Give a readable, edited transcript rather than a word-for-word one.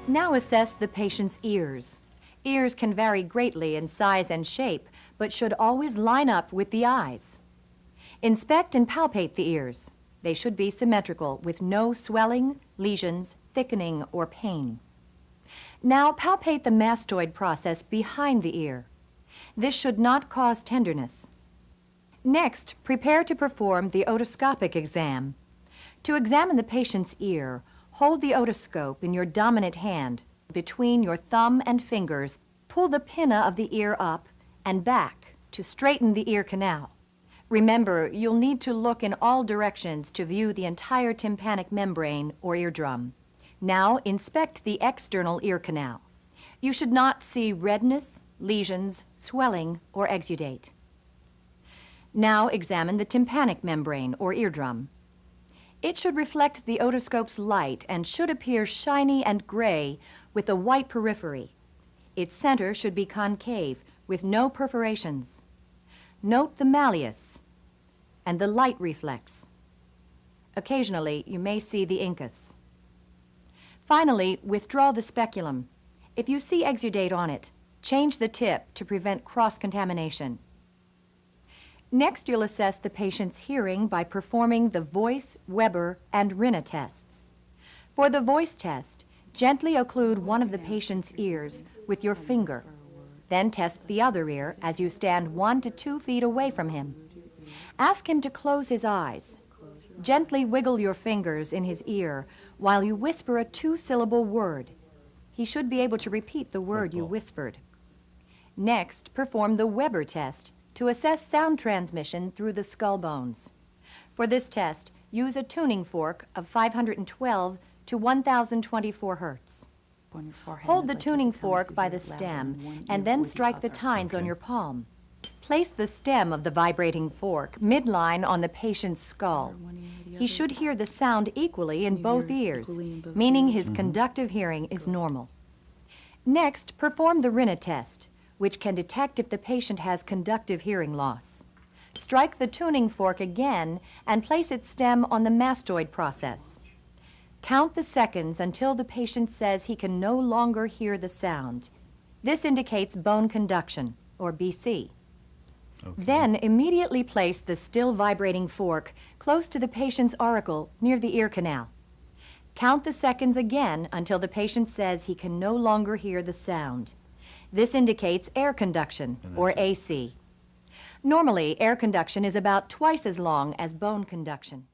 Now assess the patient's ears. Ears can vary greatly in size and shape, but should always line up with the eyes. Inspect and palpate the ears. They should be symmetrical with no swelling, lesions, thickening, or pain. Now palpate the mastoid process behind the ear. This should not cause tenderness. Next, prepare to perform the otoscopic exam. To examine the patient's ear, hold the otoscope in your dominant hand between your thumb and fingers. Pull the pinna of the ear up and back to straighten the ear canal. Remember, you'll need to look in all directions to view the entire tympanic membrane or eardrum. Now inspect the external ear canal. You should not see redness, lesions, swelling, or exudate. Now examine the tympanic membrane or eardrum. It should reflect the otoscope's light and should appear shiny and gray with a white periphery. Its center should be concave with no perforations. Note the malleus and the light reflex. Occasionally, you may see the incus. Finally, withdraw the speculum. If you see exudate on it, change the tip to prevent cross-contamination. Next, you'll assess the patient's hearing by performing the voice, Weber, and Rinne tests. For the voice test, gently occlude one of the patient's ears with your finger. Then test the other ear as you stand 1 to 2 feet away from him. Ask him to close his eyes. Gently wiggle your fingers in his ear while you whisper a 2-syllable word. He should be able to repeat the word you whispered. Next, perform the Weber test to assess sound transmission through the skull bones. For this test, use a tuning fork of 512 to 1024 hertz. Hold the tuning fork by the stem and then strike the tines on your palm. Place the stem of the vibrating fork midline on the patient's skull. He should hear the sound equally in both ears, meaning his conductive hearing is normal. Next, perform the Rinne test, which can detect if the patient has conductive hearing loss. Strike the tuning fork again and place its stem on the mastoid process. Count the seconds until the patient says he can no longer hear the sound. This indicates bone conduction, or BC. Okay. Then immediately place the still vibrating fork close to the patient's auricle near the ear canal. Count the seconds again until the patient says he can no longer hear the sound. This indicates air conduction, or AC. Normally, air conduction is about twice as long as bone conduction.